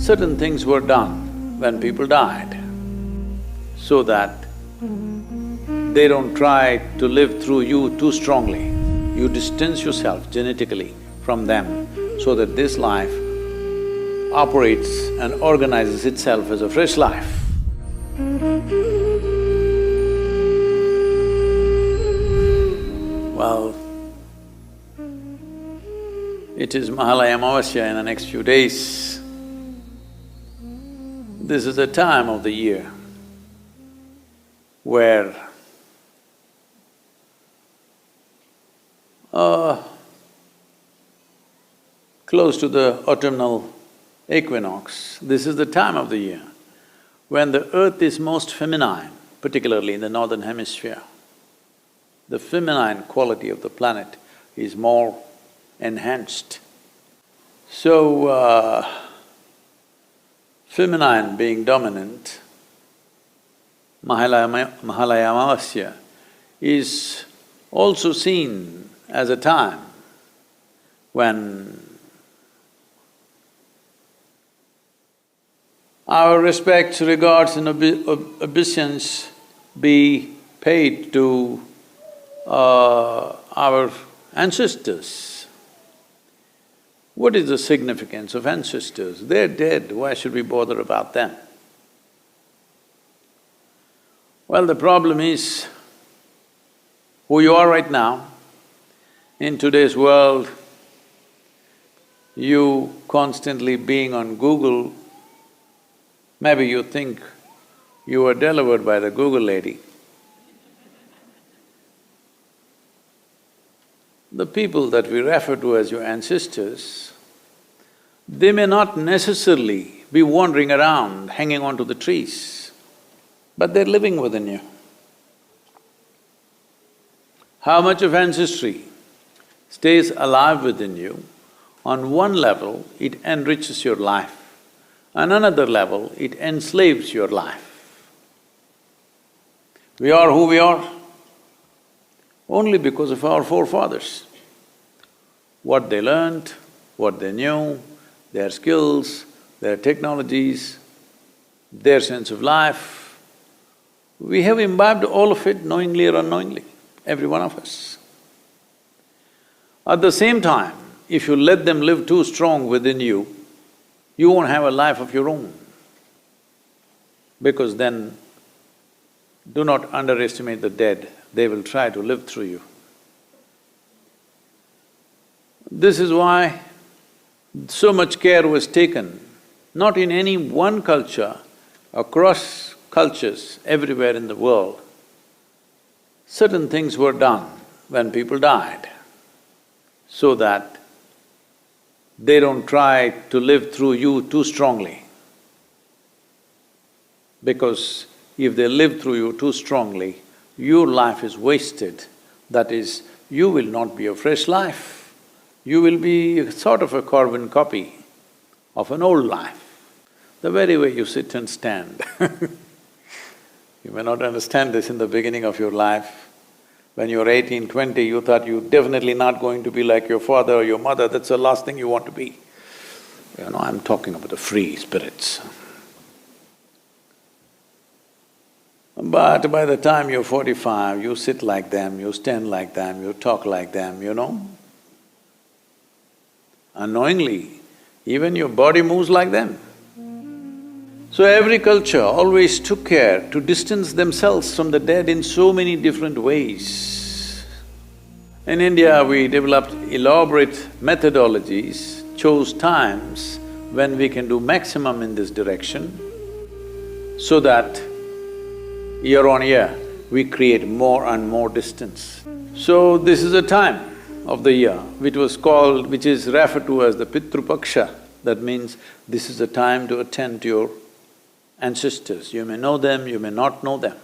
certain things were done when people died, so that they don't try to live through you too strongly. You distance yourself genetically from them so that this life operates and organizes itself as a fresh life. Well, it is Mahalaya Amavasya in the next few days. This is a time of the year where close to the autumnal equinox, this is the time of the year when the earth is most feminine, particularly in the northern hemisphere. The feminine quality of the planet is more enhanced. So, feminine being dominant, Mahalaya Amavasya is also seen as a time when our respects, regards and obeisance be paid to our ancestors. What is the significance of ancestors? They're dead, why should we bother about them? Well, the problem is, who you are right now, in today's world, you constantly being on Google, maybe you think you were delivered by the Google lady. The people that we refer to as your ancestors, they may not necessarily be wandering around, hanging onto the trees, but they're living within you. How much of ancestry stays alive within you? On one level, it enriches your life. On another level, it enslaves your life. We are who we are only because of our forefathers. What they learned, what they knew, their skills, their technologies, their sense of life, we have imbibed all of it knowingly or unknowingly, every one of us. At the same time, if you let them live too strong within you, you won't have a life of your own. Because then, do not underestimate the dead, they will try to live through you. This is why so much care was taken, not in any one culture, across cultures everywhere in the world. Certain things were done when people died, so that they don't try to live through you too strongly. Because if they live through you too strongly, your life is wasted. That is, you will not be a fresh life. You will be sort of a carbon copy of an old life. The very way you sit and stand You may not understand this in the beginning of your life. When you were 18, 20, you thought you're definitely not going to be like your father or your mother, that's the last thing you want to be. You know, I'm talking about the free spirits. But by the time you're 45, you sit like them, you stand like them, you talk like them, you know. Unknowingly, even your body moves like them. So every culture always took care to distance themselves from the dead in so many different ways. In India, we developed elaborate methodologies, chose times when we can do maximum in this direction, so that year on year, we create more and more distance. So this is a time of the year which is referred to as the Pitru Paksha. That means this is a time to attend to your ancestors. You may know them, you may not know them.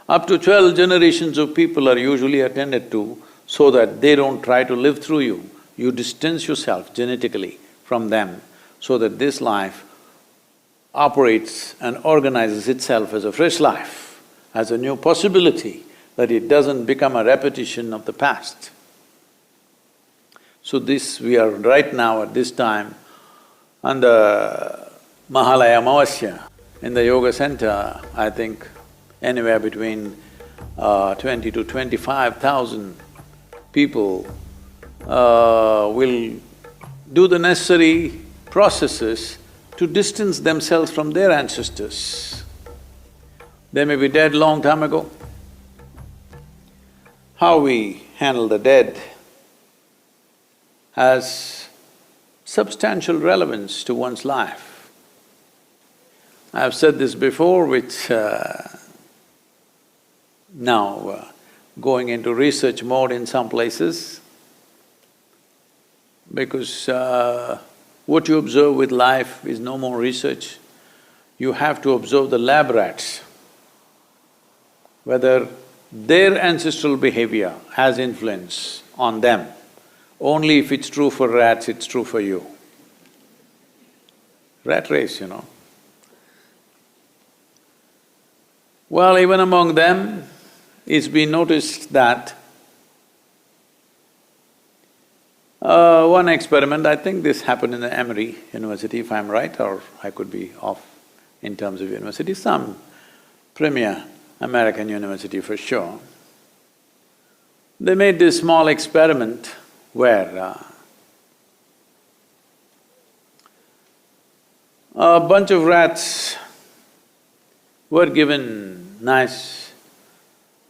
Up to 12 generations of people are usually attended to so that they don't try to live through you. You distance yourself genetically from them so that this life operates and organizes itself as a fresh life, as a new possibility, that it doesn't become a repetition of the past. So this, we are right now at this time under Mahalaya Amavasya. In the yoga center, I think anywhere between 20 to 25,000 people will do the necessary processes to distance themselves from their ancestors. They may be dead long time ago. How we handle the dead has substantial relevance to one's life. I've said this before, which now going into research mode in some places, because what you observe with life is no more research. You have to observe the lab rats, whether their ancestral behavior has influence on them. Only if it's true for rats, it's true for you. Rat race, you know. Well, even among them, it's been noticed that one experiment, I think this happened in the Emory University, if I'm right, or I could be off in terms of university, some premier American university for sure. They made this small experiment where a bunch of rats were given nice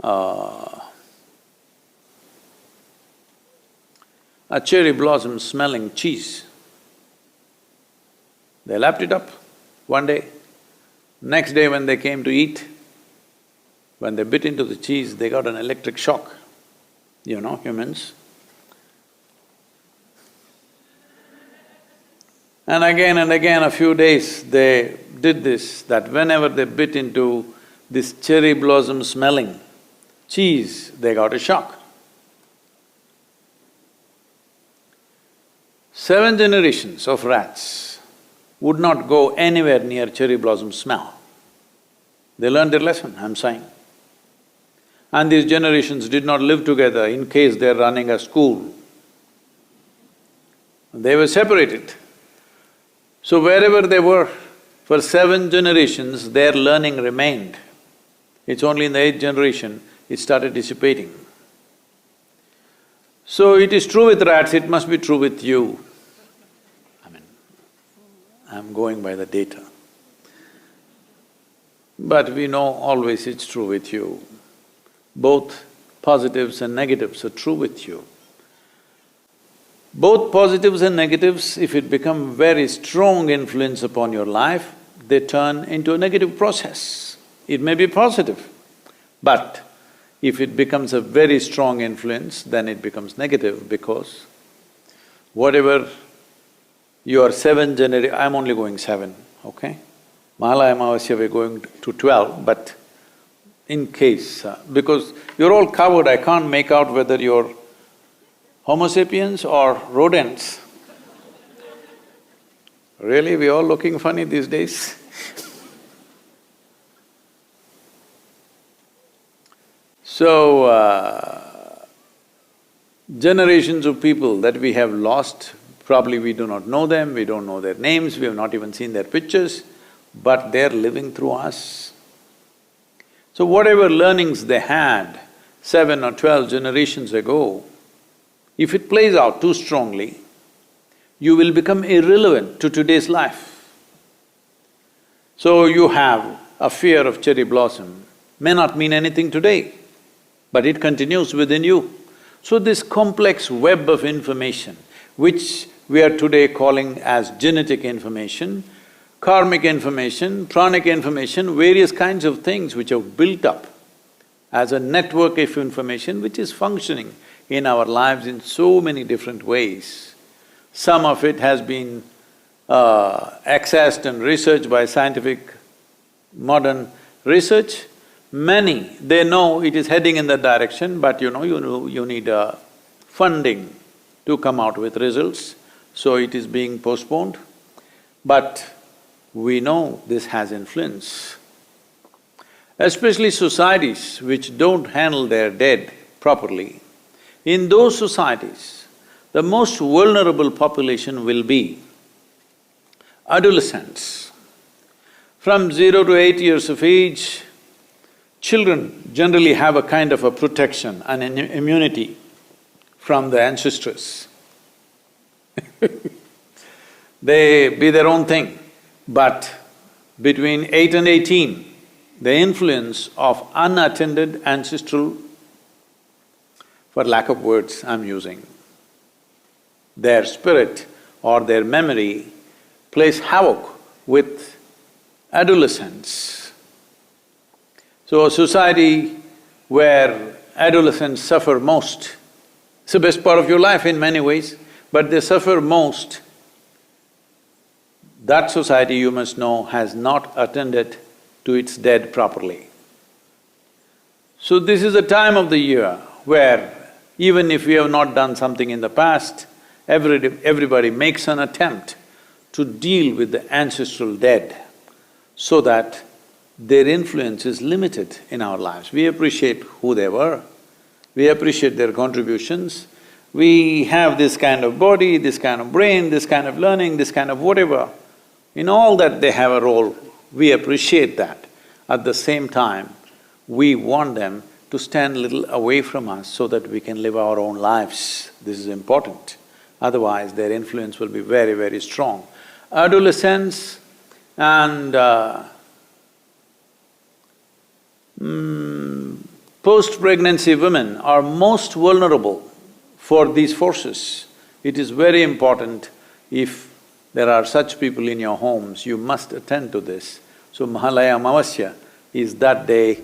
a cherry blossom smelling cheese. They lapped it up one day. Next day when they came to eat, when they bit into the cheese, they got an electric shock. You know, humans. And again, a few days they did this, that whenever they bit into this cherry blossom smelling cheese, they got a shock. 7 generations of rats would not go anywhere near cherry blossom smell. They learned their lesson, I'm saying. And these generations did not live together in case they're running a school. They were separated. So wherever they were, for 7 generations, their learning remained. It's only in the 8th generation it started dissipating. So it is true with rats, it must be true with you. I mean, I'm going by the data. But we know always it's true with you. Both positives and negatives are true with you. Both positives and negatives, if it become very strong influence upon your life, they turn into a negative process. It may be positive, but if it becomes a very strong influence, then it becomes negative because whatever your 7 I'm only going 7, okay? Mahalaya Amavasya we're going to 12, but in case… because you're all covered, I can't make out whether you're Homo sapiens or rodents. Really, we're all looking funny these days. So, generations of people that we have lost, probably we do not know them, we don't know their names, we have not even seen their pictures, but they're living through us. So whatever learnings they had 7 or 12 generations ago, if it plays out too strongly, you will become irrelevant to today's life. So you have a fear of cherry blossom, may not mean anything today, but it continues within you. So this complex web of information, which we are today calling as genetic information, karmic information, pranic information, various kinds of things which have built up as a network of information which is functioning in our lives in so many different ways. Some of it has been accessed and researched by scientific modern research. Many, they know it is heading in that direction, but you need funding to come out with results, so it is being postponed. But we know this has influence. Especially societies which don't handle their dead properly, in those societies, the most vulnerable population will be adolescents. From 0 to 8 years of age, children generally have a kind of a protection and an immunity from the ancestors. They be their own thing, but between 8 and 18, the influence of unattended ancestral, for lack of words I'm using, their spirit or their memory plays havoc with adolescents. So a society where adolescents suffer most, it's the best part of your life in many ways, but they suffer most. That society, you must know, has not attended to its dead properly. So this is a time of the year where even if we have not done something in the past, everybody makes an attempt to deal with the ancestral dead so that their influence is limited in our lives. We appreciate who they were, we appreciate their contributions, we have this kind of body, this kind of brain, this kind of learning, this kind of whatever. In all that they have a role, we appreciate that. At the same time, we want them to stand a little away from us so that we can live our own lives. This is important. Otherwise, their influence will be very, very strong. Adolescents and post-pregnancy women are most vulnerable for these forces. It is very important. If there are such people in your homes, you must attend to this. So Mahalaya Amavasya is that day